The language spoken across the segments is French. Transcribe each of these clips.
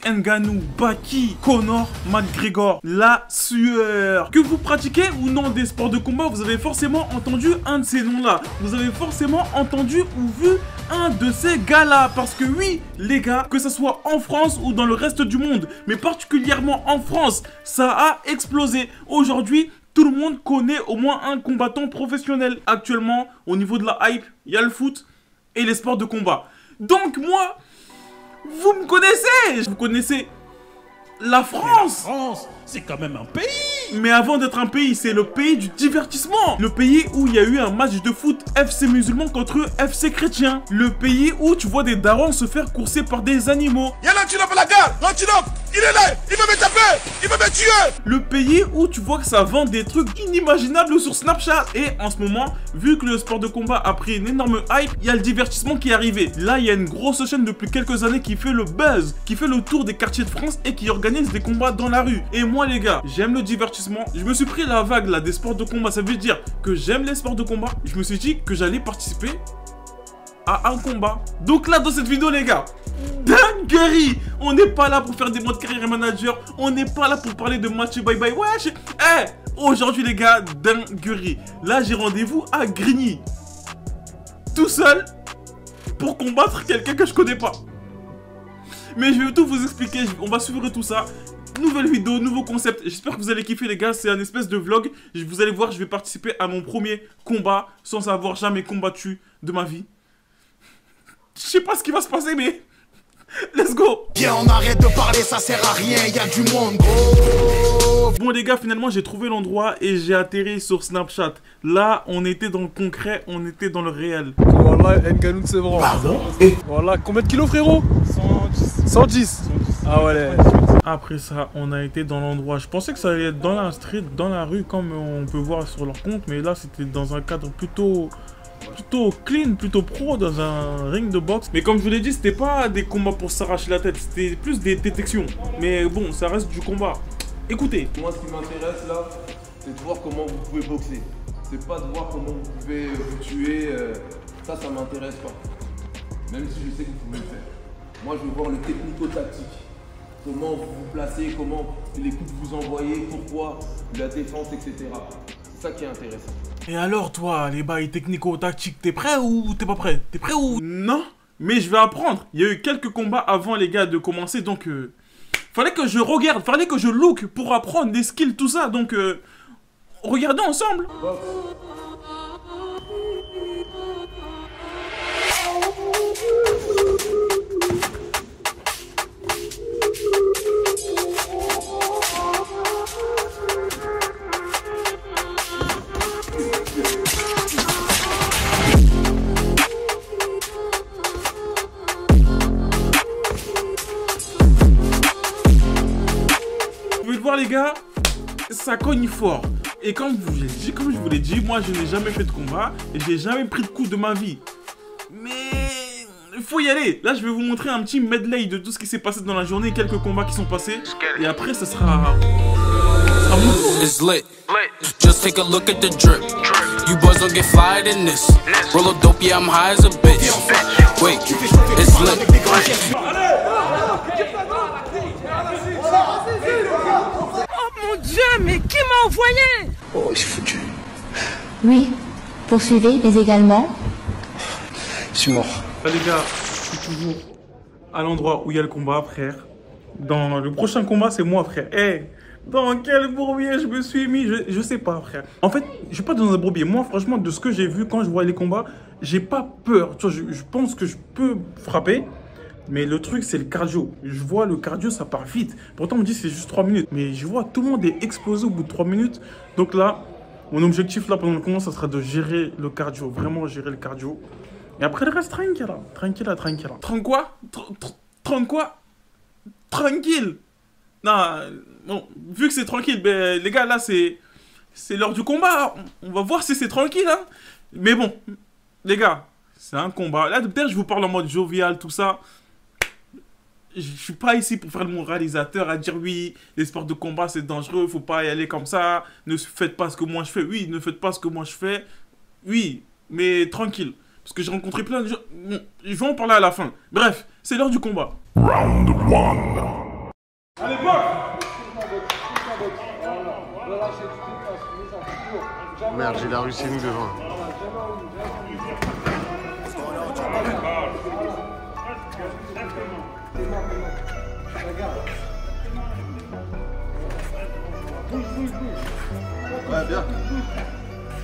Ngannou, Baki, Conor McGregor, la sueur. Que vous pratiquez ou non des sports de combat, vous avez forcément entendu un de ces noms-là. Vous avez forcément entendu ou vu un de ces gars-là. Parce que oui, les gars, que ce soit en France ou dans le reste du monde, mais particulièrement en France, ça a explosé. Aujourd'hui, tout le monde connaît au moins un combattant professionnel. Actuellement, au niveau de la hype, il y a le foot et les sports de combat. Donc moi, vous me connaissez. Vous connaissez la France. La France, c'est quand même un pays. Mais avant d'être un pays, c'est le pays du divertissement. Le pays où il y a eu un match de foot FC musulman contre FC chrétien. Le pays où tu vois des darons se faire courser par des animaux. Il y a l'antilope à la gare. L'antilope, il est là. Il veut me taper. Il veut me tuer. Le pays où tu vois que ça vend des trucs inimaginables sur Snapchat. Et en ce moment, vu que le sport de combat a pris une énorme hype, il y a le divertissement qui est arrivé. Là, il y a une grosse chaîne depuis quelques années qui fait le buzz, qui fait le tour des quartiers de France et qui organise des combats dans la rue. Et moi, les gars, j'aime le divertissement. Je me suis pris la vague là des sports de combat. Ça veut dire que j'aime les sports de combat. Je me suis dit que j'allais participer à un combat. Donc là, dans cette vidéo, les gars, dinguerie. On n'est pas là pour faire des modes carrière manager. On n'est pas là pour parler de match bye bye. Wesh. Aujourd'hui, les gars, dinguerie. Là, j'ai rendez-vous à Grigny. Tout seul pour combattre quelqu'un que je connais pas. Mais je vais tout vous expliquer. On va suivre tout ça. Nouvelle vidéo, nouveau concept. J'espère que vous allez kiffer, les gars. C'est un espèce de vlog. Vous allez voir, je vais participer à mon premier combat sans avoir jamais combattu de ma vie. Je sais pas ce qui va se passer, mais let's go. Viens, on arrête de parler, ça sert à rien. Il y a du monde, gros. Bon, les gars, finalement, j'ai trouvé l'endroit et j'ai atterri sur Snapchat. Là, on était dans le concret, on était dans le réel. Voilà, Ngannou de Sevran. Pardon? Voilà, combien de kilos, frérot? 110. 110. Ah ouais. Après ça, on a été dans l'endroit. Je pensais que ça allait être dans la street, dans la rue, comme on peut voir sur leur compte. Mais là, c'était dans un cadre plutôt clean, plutôt pro, dans un ring de boxe. Mais comme je vous l'ai dit, c'était pas des combats pour s'arracher la tête. C'était plus des détections. Mais bon, ça reste du combat. Écoutez. Moi, ce qui m'intéresse là, c'est de voir comment vous pouvez boxer. C'est pas de voir comment vous pouvez vous tuer. Ça m'intéresse pas. Même si je sais que vous pouvez le faire. Moi, je veux voir le technico-tactique. Comment vous vous placez, comment les coups que vous envoyez, pourquoi, la défense, etc. C'est ça qui est intéressant. Et alors, toi, les bails technico-tactiques, t'es prêt ou t'es pas prêt? T'es prêt ou... Non, mais je vais apprendre. Il y a eu quelques combats avant, les gars, de commencer, donc... fallait que je regarde, fallait que je look pour apprendre des skills, tout ça, donc... regardons ensemble. Les gars, ça cogne fort. Et comme je vous l'ai dit, moi je n'ai jamais fait de combat et j'ai jamais pris de coup de ma vie. Mais il faut y aller. Là, je vais vous montrer un petit medley de tout ce qui s'est passé dans la journée, quelques combats qui sont passés. Et après, ça sera mon tour. It's lit. Just take a look at the drip. You boys don't get fired in this. Roll a dope, yeah, I'm high as a bitch. Wait, it's lit. Mon Dieu, mais qui m'a envoyé? Oh, c'est foutu. Oui, poursuivez, mais également... Je suis mort. Là, les gars, je suis toujours à l'endroit où il y a le combat, frère. Dans le prochain combat, c'est moi, frère. Dans quel bourbier je me suis mis, je sais pas, frère. En fait, je suis pas dans un bourbier. Moi, franchement, de ce que j'ai vu quand je vois les combats, j'ai pas peur. Tu vois, je pense que je peux frapper. Mais le truc, c'est le cardio. Je vois le cardio, ça part vite. Pourtant, on me dit c'est juste 3 minutes. Mais je vois tout le monde est explosé au bout de 3 minutes. Donc là, mon objectif là pendant le combat, ça sera de gérer le cardio. Vraiment gérer le cardio. Et après, le reste, tranquille. Tranquille. Tranquille quoi? Tranquille. Non, bon, vu que c'est tranquille, ben, les gars, là, c'est l'heure du combat. On va voir si c'est tranquille, hein. Mais bon, les gars, c'est un combat. Là, peut-être je vous parle en mode jovial, tout ça. Je suis pas ici pour faire le moralisateur à dire oui, les sports de combat c'est dangereux, faut pas y aller comme ça, ne faites pas ce que moi je fais. Oui, ne faites pas ce que moi je fais. Oui, mais tranquille. Parce que j'ai rencontré plein de gens. Je vais en parler à la fin. Bref, c'est l'heure du combat. Round 1. Merde, j'ai la Russie nous devant. Ouais, bien.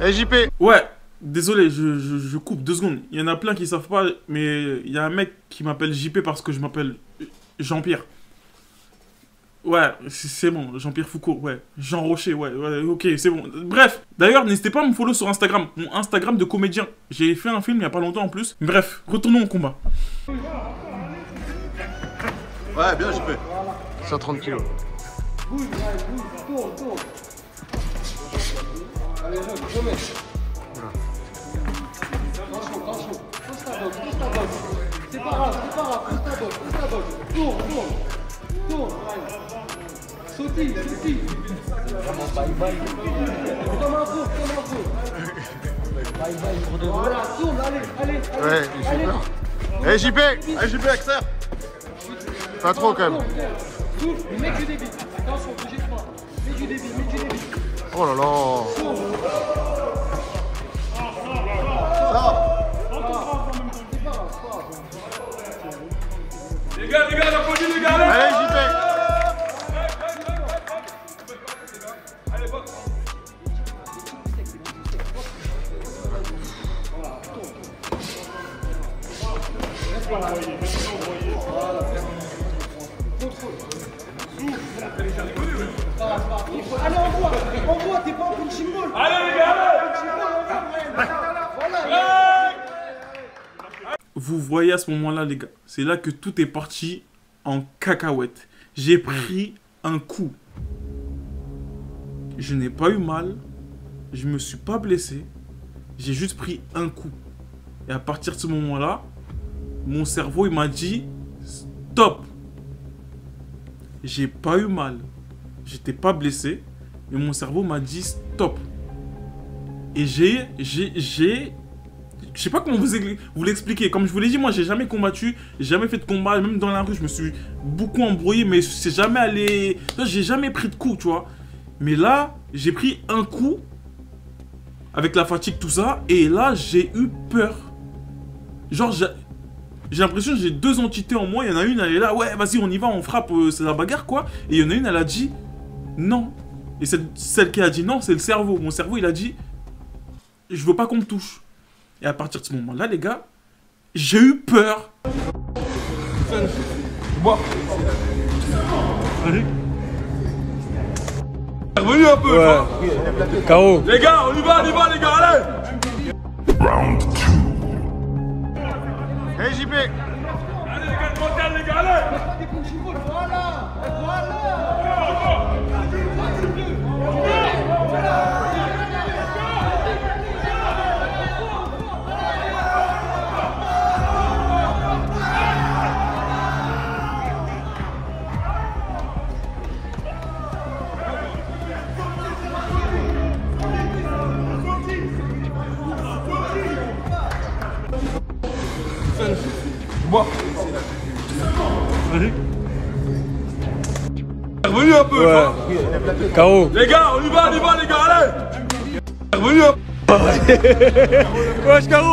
Eh JP. Ouais, désolé, je coupe 2 secondes. Il y en a plein qui savent pas, mais il y a un mec qui m'appelle JP parce que je m'appelle Jean-Pierre. Ouais, c'est bon, Jean-Pierre Foucault, ouais. Jean Rocher, ouais, ok, c'est bon. Bref, d'ailleurs, n'hésitez pas à me follow sur Instagram, mon Instagram de comédien. J'ai fait un film il y a pas longtemps en plus. Bref, retournons au combat. Ouais, bien, JP. 130 kilos. Allez, remets. C'est pas grave, pousse ta botte. Tourne. Sautille. Comme un fou. Voilà, tourne, allez. Ouais, il fait peur. Eh JP. Axel. Pas trop quand même. Souffle, mets du débit. Attention, bougez pas. Mets du débit. Oh là là. Les gars, la police, les gars, allez JP. Allez, boxe. Allez, envoie, t'es pas en punching ball. Allez, les gars, Vous voyez à ce moment-là, les gars, c'est là que tout est parti en cacahuète. J'ai pris un coup. Je n'ai pas eu mal. Je me suis pas blessé. J'ai juste pris un coup. Et à partir de ce moment-là, mon cerveau, il m'a dit stop. J'ai pas eu mal. J'étais pas blessé. Mais mon cerveau m'a dit stop. Et je sais pas comment vous l'expliquer. Comme je vous l'ai dit, moi, j'ai jamais combattu. J'ai jamais fait de combat. Même dans la rue, je me suis beaucoup embrouillé. Mais c'est jamais allé... J'ai jamais pris de coup, tu vois. Mais là, j'ai pris un coup. Avec la fatigue, tout ça. Et là, j'ai eu peur. Genre, j'ai l'impression que j'ai 2 entités en moi. Il y en a une, elle est là. Ouais, vas-y, on y va, on frappe. C'est la bagarre, quoi. Et il y en a une, elle a dit non. Et celle qui a dit non, c'est le cerveau. Mon cerveau, il a dit je veux pas qu'on me touche. Et à partir de ce moment-là, les gars, j'ai eu peur. Bois. Allez. Revenu un peu, ouais. KO. Les gars, on y va, les gars, allez. Round 2. Hey JP. Allez, les gars, montagne, les gars, allez. Bois. Allez. Revenu un peu, ouais. KO. Les gars, on y va, les gars, allez. Revenu un peu. Wesh, KO.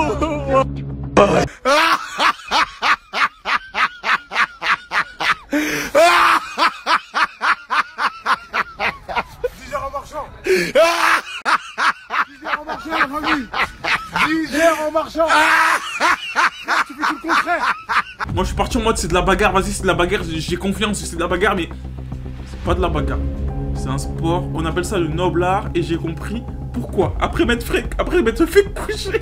Moi je suis parti en mode c'est de la bagarre, vas-y c'est de la bagarre, j'ai confiance, c'est de la bagarre, mais c'est pas de la bagarre. C'est un sport, on appelle ça le noble art et j'ai compris pourquoi. Après m'être fait coucher.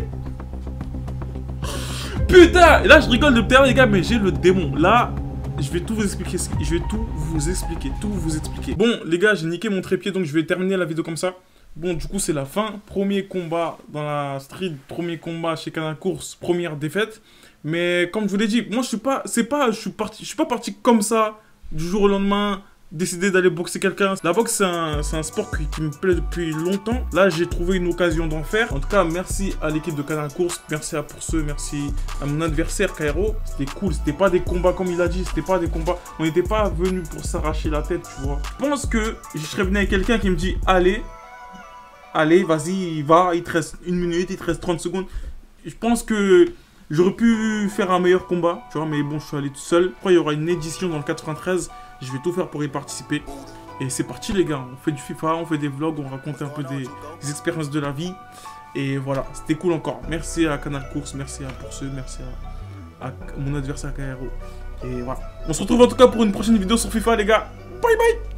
Putain, et là je rigole de terre les gars, mais j'ai le démon. Là, je vais tout vous expliquer, tout vous expliquer. Bon les gars, j'ai niqué mon trépied donc je vais terminer la vidéo comme ça. Bon, du coup, c'est la fin. Premier combat dans la street, premier combat chez Canal Course, première défaite. Mais comme je vous l'ai dit, moi, je suis pas parti comme ça, du jour au lendemain, décider d'aller boxer quelqu'un. La boxe, c'est un sport qui me plaît depuis longtemps. Là, j'ai trouvé une occasion d'en faire. En tout cas, merci à l'équipe de Canal Course, merci à Pour Ceux, merci à mon adversaire, Kairo. C'était cool, c'était pas des combats comme il a dit, c'était pas des combats. On n'était pas venu pour s'arracher la tête, tu vois. Je pense que je serais venu avec quelqu'un qui me dit, allez, Allez, vas-y, va. Il te reste 1 minute, il te reste 30 secondes. Je pense que j'aurais pu faire un meilleur combat, tu vois, mais bon, je suis allé tout seul. Après, il y aura une édition dans le 93. Je vais tout faire pour y participer. Et c'est parti, les gars. On fait du FIFA, on fait des vlogs, on raconte un peu des expériences de la vie. Et voilà, c'était cool encore. Merci à Canal Course, merci à Pour merci à mon adversaire KRO. Et voilà. On se retrouve en tout cas pour une prochaine vidéo sur FIFA, les gars. Bye bye.